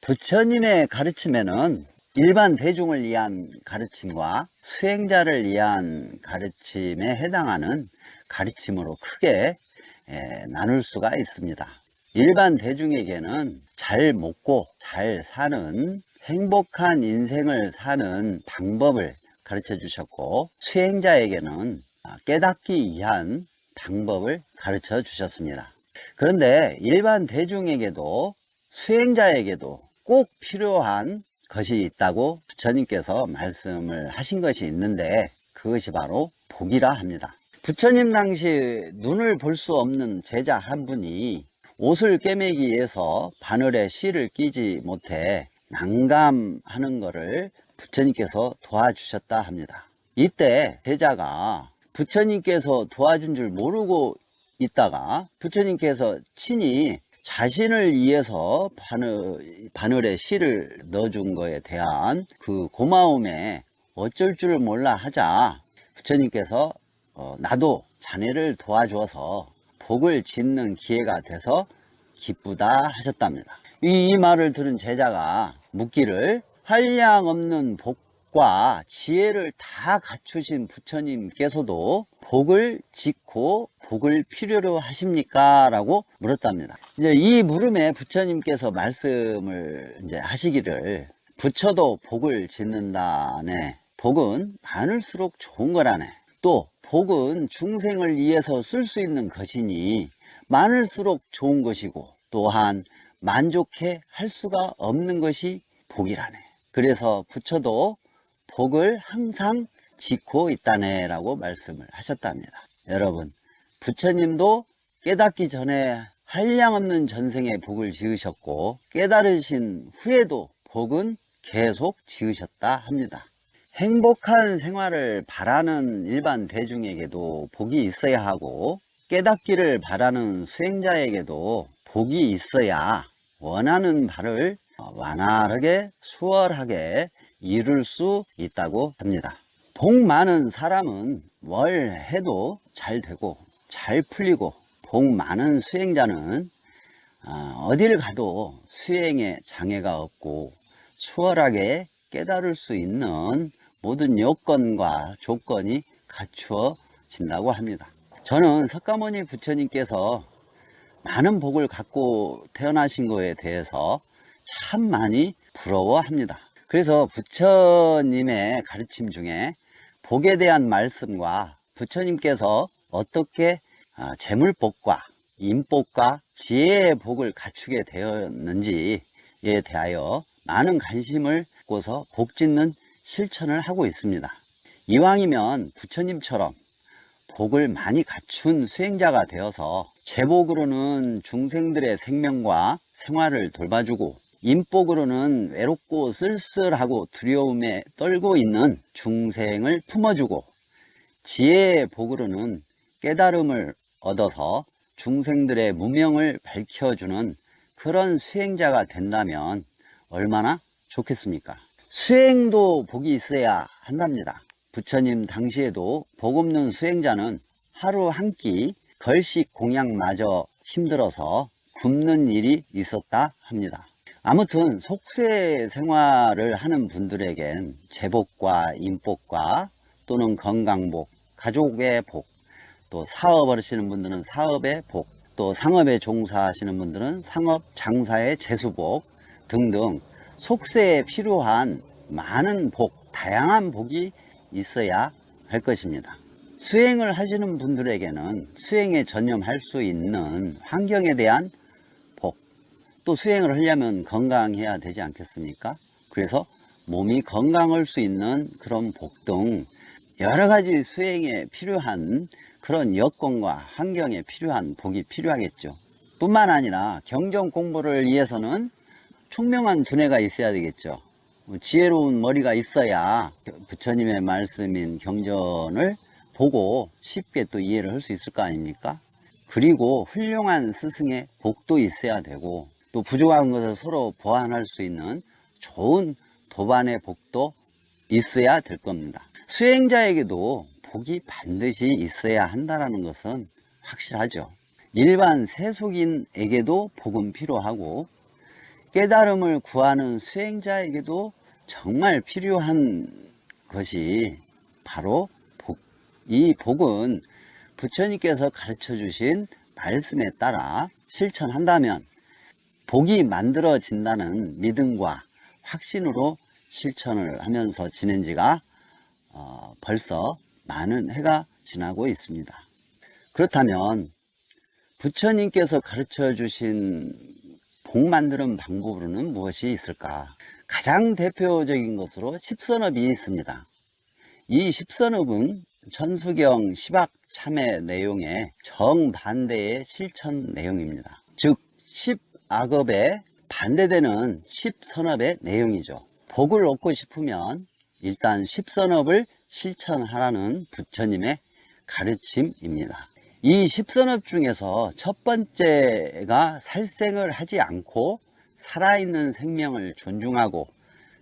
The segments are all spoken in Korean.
부처님의 가르침에는 일반 대중을 위한 가르침과 수행자를 위한 가르침에 해당하는 가르침으로 크게 나눌 수가 있습니다. 일반 대중에게는 잘 먹고 잘 사는 행복한 인생을 사는 방법을 가르쳐 주셨고, 수행자에게는 깨닫기 위한 방법을 가르쳐 주셨습니다. 그런데 일반 대중에게도 수행자에게도 꼭 필요한 것이 있다고 부처님께서 말씀을 하신 것이 있는데, 그것이 바로 복이라 합니다. 부처님 당시 눈을 볼 수 없는 제자 한 분이 옷을 꿰매기 위해서 바늘에 실을 끼지 못해 난감하는 것을 부처님께서 도와주셨다 합니다. 이때 제자가 부처님께서 도와준 줄 모르고 있다가 부처님께서 친히 자신을 위해서 바늘에 실을 넣어준 것에 대한 그 고마움에 어쩔 줄 몰라 하자 부처님께서 나도 자네를 도와줘서 복을 짓는 기회가 돼서 기쁘다 하셨답니다. 이 말을 들은 제자가 묻기를, 한량없는 복과 지혜를 다 갖추신 부처님께서도 복을 짓고 복을 필요로 하십니까? 라고 물었답니다. 이제 이 물음에 부처님께서 말씀을 하시기를, 부처도 복을 짓는다네. 복은 많을수록 좋은 거라네. 또 복은 중생을 위해서 쓸 수 있는 것이니 많을수록 좋은 것이고, 또한 만족해 할 수가 없는 것이 복이라네. 그래서 부처도 복을 항상 짓고 있다네 라고 말씀을 하셨답니다. 여러분, 부처님도 깨닫기 전에 한량없는 전생에 복을 지으셨고, 깨달으신 후에도 복은 계속 지으셨다 합니다. 행복한 생활을 바라는 일반 대중에게도 복이 있어야 하고, 깨닫기를 바라는 수행자에게도 복이 있어야 원하는 바를 완활하게 수월하게 이룰 수 있다고 합니다. 복 많은 사람은 뭘 해도 잘 되고 잘 풀리고, 복 많은 수행자는 어딜 가도 수행에 장애가 없고 수월하게 깨달을 수 있는 모든 여건과 조건이 갖추어진다고 합니다. 저는 석가모니 부처님께서 많은 복을 갖고 태어나신 것에 대해서 참 많이 부러워합니다. 그래서 부처님의 가르침 중에 복에 대한 말씀과 부처님께서 어떻게 재물복과 인복과 지혜의 복을 갖추게 되었는지에 대하여 많은 관심을 갖고서 복짓는 실천을 하고 있습니다. 이왕이면 부처님처럼 복을 많이 갖춘 수행자가 되어서 제복으로는 중생들의 생명과 생활을 돌봐주고, 인복으로는 외롭고 쓸쓸하고 두려움에 떨고 있는 중생을 품어주고, 지혜의 복으로는 깨달음을 얻어서 중생들의 무명을 밝혀주는 그런 수행자가 된다면 얼마나 좋겠습니까? 수행도 복이 있어야 한답니다. 부처님 당시에도 복 없는 수행자는 하루 한 끼 걸식 공양마저 힘들어서 굶는 일이 있었다 합니다. 아무튼 속세 생활을 하는 분들에겐 제복과 인복과 또는 건강복, 가족의 복, 또 사업을 하시는 분들은 사업의 복, 또 상업에 종사하시는 분들은 상업 장사의 재수복 등등 속세에 필요한 많은 복, 다양한 복이 있어야 할 것입니다. 수행을 하시는 분들에게는 수행에 전념할 수 있는 환경에 대한 복, 또 수행을 하려면 건강해야 되지 않겠습니까? 그래서 몸이 건강할 수 있는 그런 복 등 여러 가지 수행에 필요한 그런 여건과 환경에 필요한 복이 필요하겠죠. 뿐만 아니라 경전 공부를 위해서는 총명한 두뇌가 있어야 되겠죠. 지혜로운 머리가 있어야 부처님의 말씀인 경전을 보고 쉽게 또 이해를 할 수 있을 거 아닙니까? 그리고 훌륭한 스승의 복도 있어야 되고, 또 부족한 것을 서로 보완할 수 있는 좋은 도반의 복도 있어야 될 겁니다. 수행자에게도 복이 반드시 있어야 한다는 것은 확실하죠. 일반 세속인에게도 복은 필요하고, 깨달음을 구하는 수행자에게도 정말 필요한 것이 바로 복. 이 복은 부처님께서 가르쳐 주신 말씀에 따라 실천한다면 복이 만들어진다는 믿음과 확신으로 실천을 하면서 지낸 지가 벌써 많은 해가 지나고 있습니다. 그렇다면 부처님께서 가르쳐 주신 복 만드는 방법으로는 무엇이 있을까? 가장 대표적인 것으로 십선업이 있습니다. 이 십선업은 천수경 십악 참회 내용의 정반대의 실천 내용입니다. 즉 십악업에 반대되는 십선업의 내용이죠. 복을 얻고 싶으면 일단 십선업을 실천하라는 부처님의 가르침입니다. 이 십선업 중에서 첫 번째가 살생을 하지 않고 살아있는 생명을 존중하고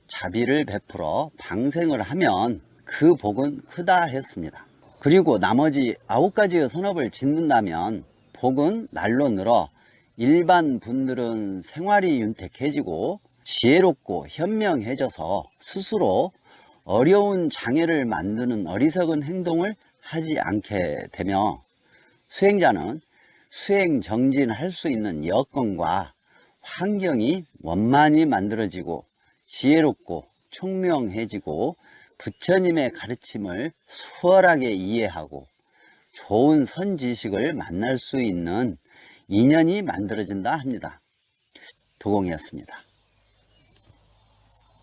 자비를 베풀어 방생을 하면 그 복은 크다 했습니다. 그리고 나머지 9가지의 선업을 짓는다면 복은 날로 늘어 일반 분들은 생활이 윤택해지고 지혜롭고 현명해져서 스스로 어려운 장애를 만드는 어리석은 행동을 하지 않게 되며 수행자는 수행 정진할 수 있는 여건과 환경이 원만히 만들어지고 지혜롭고 총명해지고 부처님의 가르침을 수월하게 이해하고 좋은 선지식을 만날 수 있는 인연이 만들어진다 합니다. 도공이었습니다.